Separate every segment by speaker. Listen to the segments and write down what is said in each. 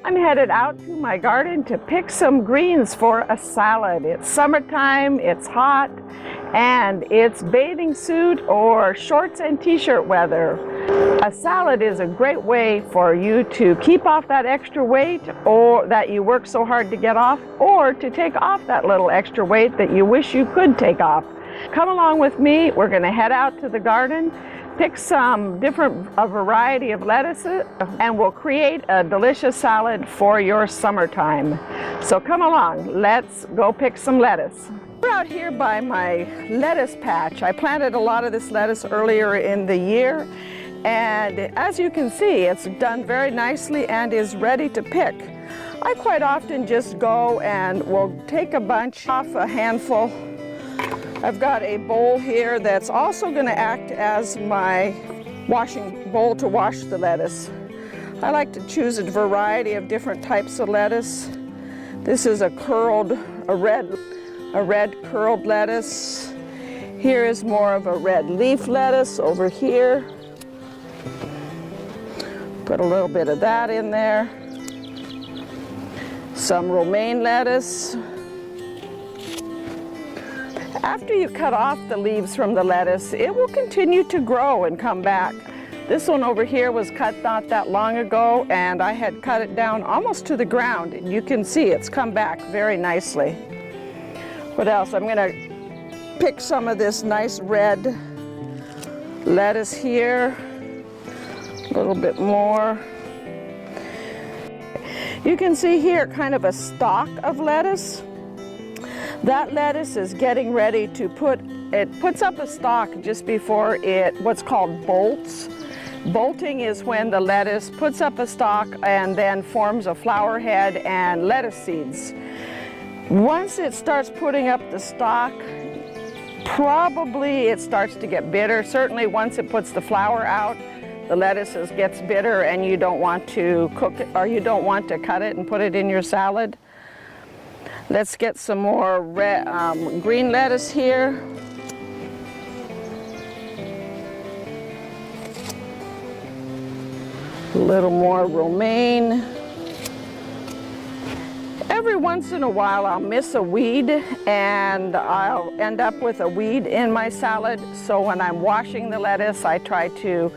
Speaker 1: I'm headed out to my garden to pick some greens for a salad. It's summertime, it's hot, and it's bathing suit or shorts and t-shirt weather. A salad is a great way for you to keep off that extra weight or that you work so hard to get off, or to take off that little extra weight that you wish you could take off. Come along with me. We're going to head out to the garden, pick a variety of lettuces, and we'll create a delicious salad for your summertime. So come along, let's go pick some lettuce. We're out here by my lettuce patch. I planted a lot of this lettuce earlier in the year, and as you can see, it's done very nicely and is ready to pick. I quite often just go and will take a bunch off a handful. I've got a bowl here that's also going to act as my washing bowl to wash the lettuce. I like to choose a variety of different types of lettuce. This is a red curled lettuce. Here is more of a red leaf lettuce over here. Put a little bit of that in there. Some romaine lettuce. After you cut off the leaves from the lettuce, it will continue to grow and come back. This one over here was cut not that long ago, and I had cut it down almost to the ground. And you can see it's come back very nicely. What else? I'm going to pick some of this nice red lettuce here. A little bit more. You can see here kind of a stalk of lettuce. That lettuce is getting ready to puts up a stalk just before what's called bolts. Bolting is when the lettuce puts up a stalk and then forms a flower head and lettuce seeds. Once it starts putting up the stalk, probably it starts to get bitter. Certainly once it puts the flower out, the lettuce gets bitter and you don't want to cook it, or you don't want to cut it and put it in your salad. Let's get some more green lettuce here. A little more romaine. Every once in a while I'll miss a weed and I'll end up with a weed in my salad. So when I'm washing the lettuce, I try to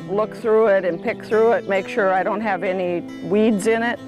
Speaker 1: look through it and pick through it, make sure I don't have any weeds in it.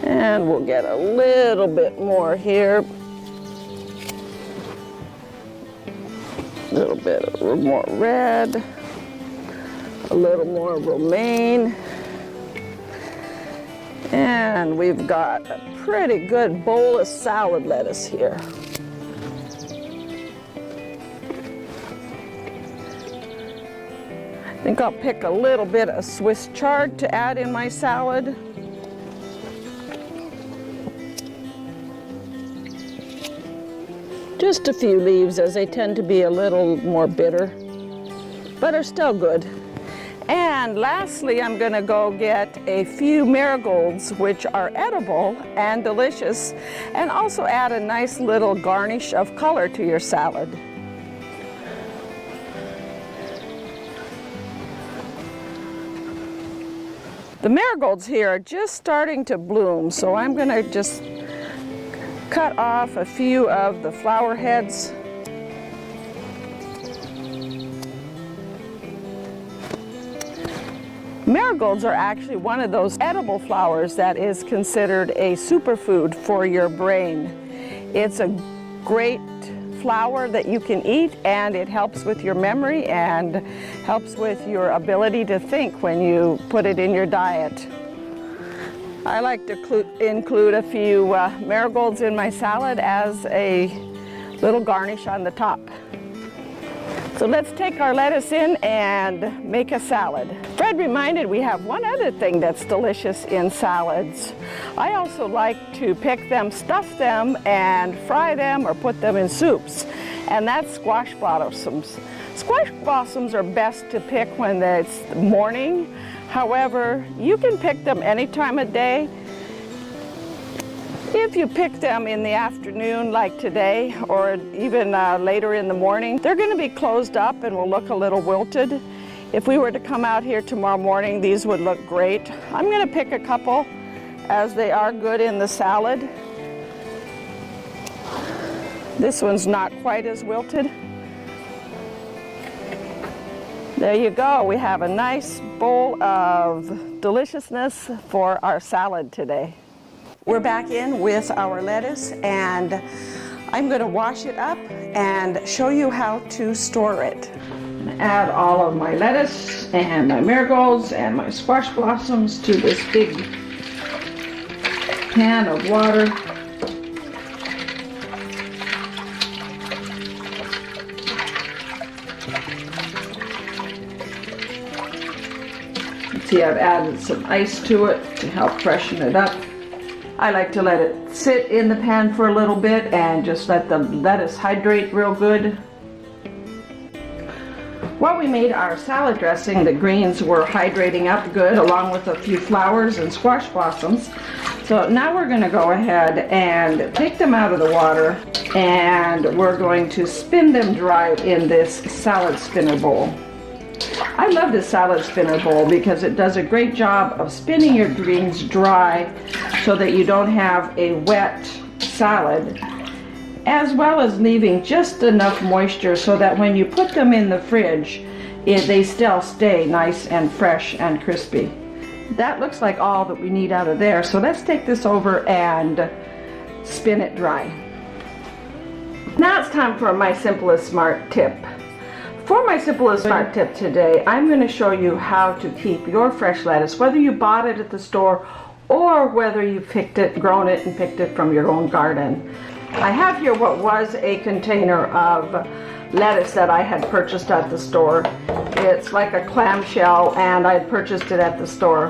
Speaker 1: And we'll get a little bit more here. A little bit more red. A little more romaine. And we've got a pretty good bowl of salad lettuce here. I think I'll pick a little bit of Swiss chard to add in my salad. Just a few leaves, as they tend to be a little more bitter, but are still good. And lastly, I'm going to go get a few marigolds, which are edible and delicious, and also add a nice little garnish of color to your salad. The marigolds here are just starting to bloom, so I'm going to just cut off a few of the flower heads. Marigolds are actually one of those edible flowers that is considered a superfood for your brain. It's a great flower that you can eat, and it helps with your memory and helps with your ability to think when you put it in your diet. I like to include a few marigolds in my salad as a little garnish on the top. So let's take our lettuce in and make a salad. Fred reminded we have one other thing that's delicious in salads. I also like to pick them, stuff them, and fry them or put them in soups, and that's squash blossoms. Squash blossoms are best to pick when it's morning. However, you can pick them any time of day. If you pick them in the afternoon like today, or even later in the morning, they're going to be closed up and will look a little wilted. If we were to come out here tomorrow morning, these would look great. I'm going to pick a couple as they are good in the salad. This one's not quite as wilted. There you go. We have a nice bowl of deliciousness for our salad today. We're back in with our lettuce, and I'm going to wash it up and show you how to store it. Add all of my lettuce and my marigolds and my squash blossoms to this big pan of water. See, I've added some ice to it to help freshen it up. I like to let it sit in the pan for a little bit and just let the lettuce hydrate real good. While we made our salad dressing, the greens were hydrating up good along with a few flowers and squash blossoms. So now we're going to go ahead and take them out of the water, and we're going to spin them dry in this salad spinner bowl. I love this salad spinner bowl because it does a great job of spinning your greens dry so that you don't have a wet salad, as well as leaving just enough moisture so that when you put them in the fridge, they still stay nice and fresh and crispy. That looks like all that we need out of there, so let's take this over and spin it dry. Now it's time for my simplest smart tip. For my simplest smart tip today, I'm going to show you how to keep your fresh lettuce, whether you bought it at the store or whether you grown it and picked it from your own garden. I have here what was a container of lettuce that I had purchased at the store. It's like a clamshell, and I had purchased it at the store.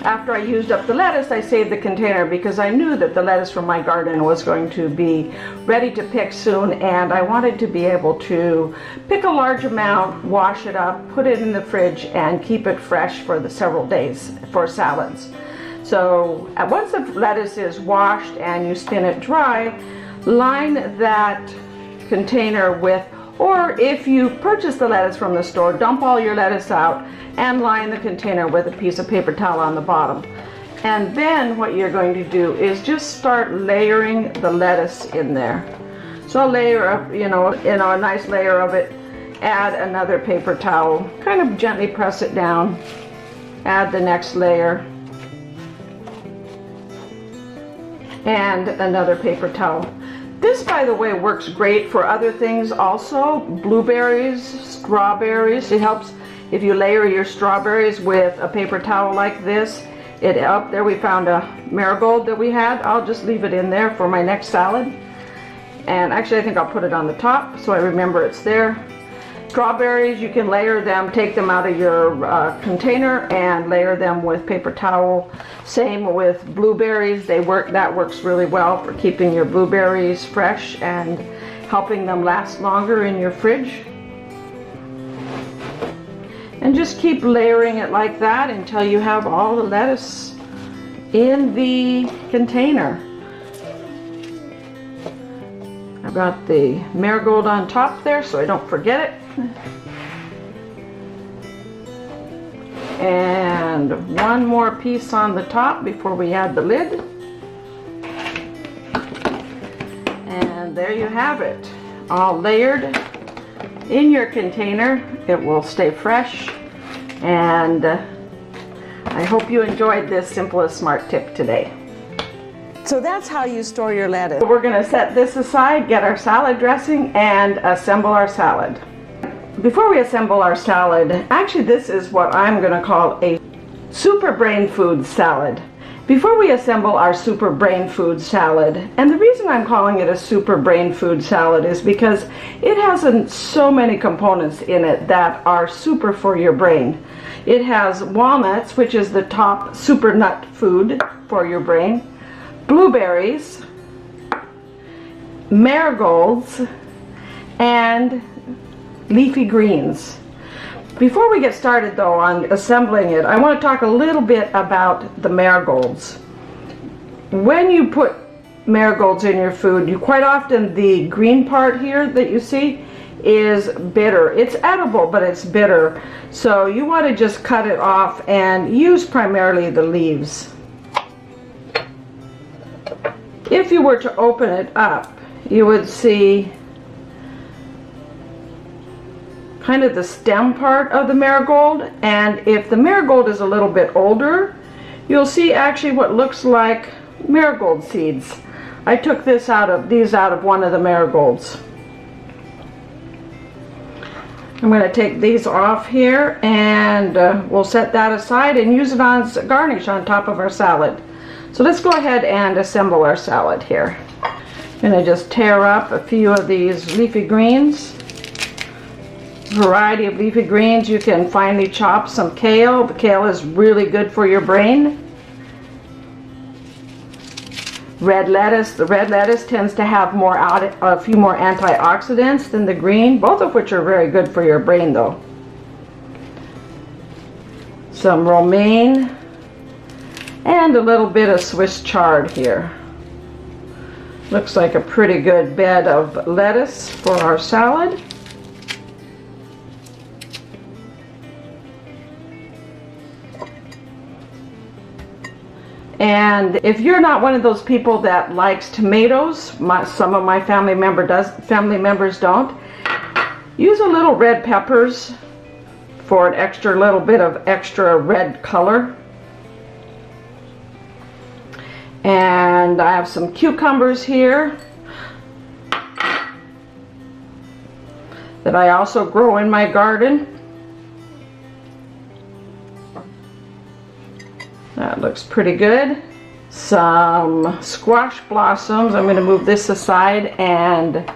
Speaker 1: After I used up the lettuce, I saved the container because I knew that the lettuce from my garden was going to be ready to pick soon, and I wanted to be able to pick a large amount, wash it up, put it in the fridge, and keep it fresh for the several days for salads. So once the lettuce is washed and you spin it dry, line that container with, or if you purchase the lettuce from the store, dump all your lettuce out and line the container with a piece of paper towel on the bottom. And then what you're going to do is just start layering the lettuce in there. So I'll layer up, a nice layer of it, add another paper towel, kind of gently press it down, add the next layer, and another paper towel. This, by the way, works great for other things also. Blueberries, strawberries. It helps if you layer your strawberries with a paper towel like this. Up there we found a marigold that we had. I'll just leave it in there for my next salad. And actually I think I'll put it on the top so I remember it's there. Strawberries, you can layer them, take them out of your container and layer them with paper towel. Same with blueberries. That works really well for keeping your blueberries fresh and helping them last longer in your fridge. And just keep layering it like that until you have all the lettuce in the container. I've got the marigold on top there so I don't forget it. And one more piece on the top before we add the lid. And there you have it, all layered in your container. It will stay fresh, and I hope you enjoyed this simplest smart tip today. So that's how you store your lettuce. We're going to set this aside, get our salad dressing, and assemble our salad. Before we assemble our salad, actually this is what I'm going to call a super brain food salad. Before we assemble our super brain food salad, and the reason I'm calling it a super brain food salad is because it has so many components in it that are super for your brain. It has walnuts, which is the top super nut food for your brain, blueberries, marigolds, and leafy greens. Before we get started though on assembling it, I want to talk a little bit about the marigolds. When you put marigolds in your food, quite often the green part here that you see is bitter. It's edible, but it's bitter. So you want to just cut it off and use primarily the leaves. If you were to open it up, you would see kind of the stem part of the marigold, and if the marigold is a little bit older, you'll see actually what looks like marigold seeds. I took these out of one of the marigolds. I'm going to take these off here, and we'll set that aside and use it as a garnish on top of our salad. So let's go ahead and assemble our salad here. I'm going to just tear up a few of these leafy greens. Variety of leafy greens. You can finely chop some kale. The kale is really good for your brain. Red lettuce. The red lettuce tends to have a few more antioxidants than the green, both of which are very good for your brain though. Some romaine and a little bit of Swiss chard here. Looks like a pretty good bed of lettuce for our salad. And if you're not one of those people that likes tomatoes, some of my family members don't, use a little red peppers for an little bit of extra red color. And I have some cucumbers here that I also grow in my garden. That looks pretty good. Some squash blossoms. I'm going to move this aside and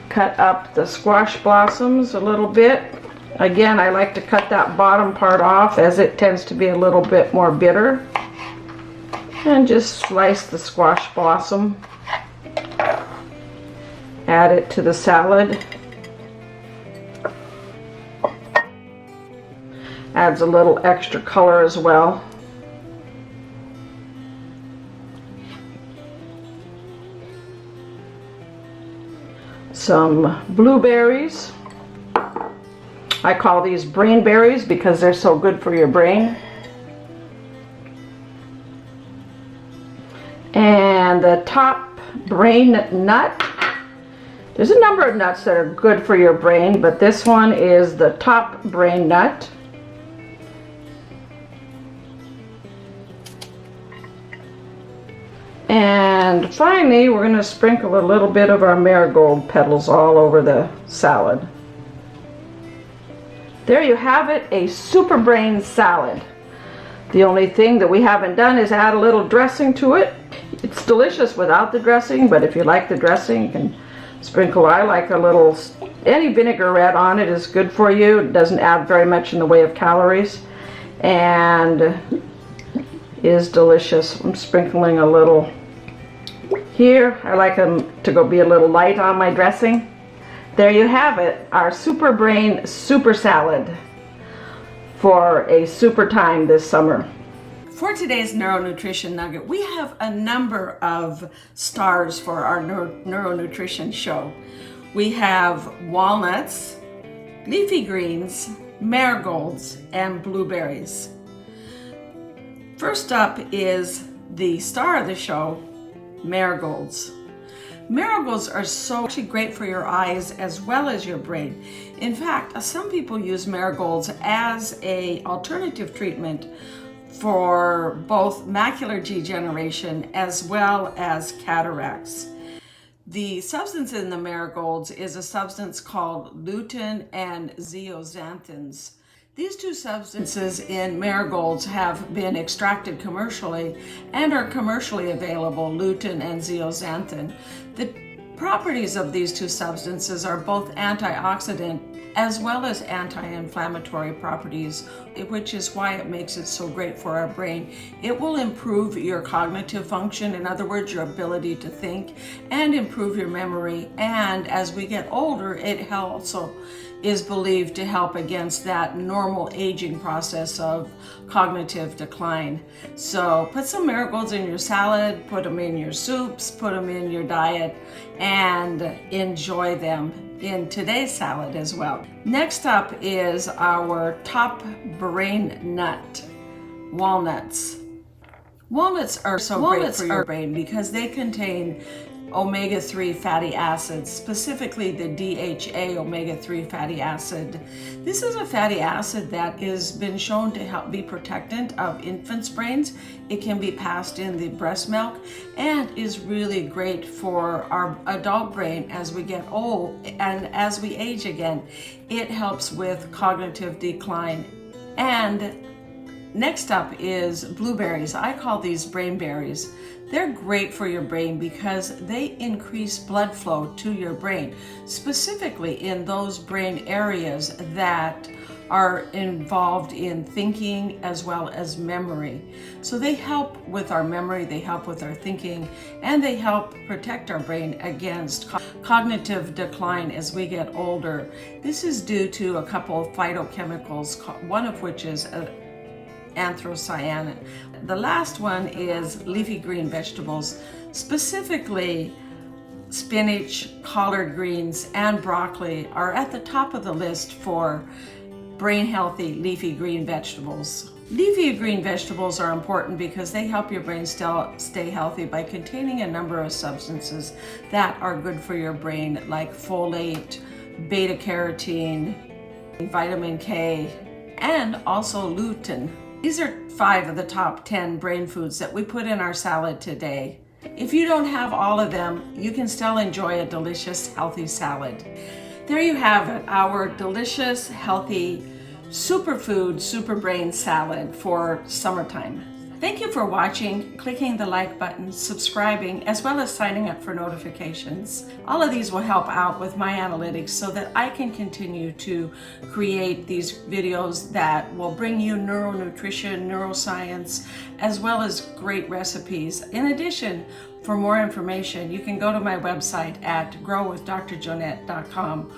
Speaker 1: cut up the squash blossoms a little bit. Again, I like to cut that bottom part off as it tends to be a little bit more bitter. And just slice the squash blossom. Add it to the salad. Adds a little extra color as well. Some blueberries. I call these brain berries because they're so good for your brain. And the top brain nut. There's a number of nuts that are good for your brain, but this one is the top brain nut. And finally, we're going to sprinkle a little bit of our marigold petals all over the salad. There you have it, a super brain salad. The only thing that we haven't done is add a little dressing to it. It's delicious without the dressing, but if you like the dressing, you can sprinkle. I like a little, any vinaigrette on it is good for you. It doesn't add very much in the way of calories and is delicious. I'm sprinkling a little here. I like them to be a little light on my dressing. There you have it, our super brain super salad for a super time this summer. For today's Neuronutrition Nugget, we have a number of stars for our Neuronutrition show. We have walnuts, leafy greens, marigolds, and blueberries. First up is the star of the show, marigolds. Marigolds are so actually great for your eyes as well as your brain. In fact, some people use marigolds as an alternative treatment for both macular degeneration as well as cataracts. The substance in the marigolds is a substance called lutein and zeaxanthins. These two substances in marigolds have been extracted commercially and are commercially available, lutein and zeaxanthin. The properties of these two substances are both antioxidant
Speaker 2: as well as anti-inflammatory properties, which is why it makes it so great for our brain. It will improve your cognitive function, in other words, your ability to think, and improve your memory. And as we get older, it also is believed to help against that normal aging process of cognitive decline. So put some marigolds in your salad, put them in your soups, put them in your diet, and enjoy them in today's salad as well. Next up is our top brain nut, walnuts. Walnuts are great for your brain because they contain omega-3 fatty acids, specifically the DHA omega-3 fatty acid. This is a fatty acid that has been shown to help be protectant of infants' brains. It can be passed in the breast milk and is really great for our adult brain as we get old and as we age again. It helps with cognitive decline. And next up is blueberries. I call these brain berries. They're great for your brain because they increase blood flow to your brain, specifically in those brain areas that are involved in thinking as well as memory. So they help with our memory, they help with our thinking, and they help protect our brain against cognitive decline as we get older. This is due to a couple of phytochemicals, one of which is anthocyanin. The last one is leafy green vegetables, specifically spinach, collard greens, and broccoli are at the top of the list for brain healthy leafy green vegetables. Leafy green vegetables are important because they help your brain stay healthy by containing a number of substances that are good for your brain, like folate, beta carotene, vitamin K, and also lutein. These are 5 of the top 10 brain foods that we put in our salad today. If you don't have all of them, you can still enjoy a delicious, healthy salad. There you have it, our delicious, healthy, superfood, super brain salad for summertime. Thank you for watching, clicking the like button, subscribing, as well as signing up for notifications. All of these will help out with my analytics so that I can continue to create these videos that will bring you neuronutrition, neuroscience, as well as great recipes. In addition, for more information, you can go to my website at growwithdrjonette.com.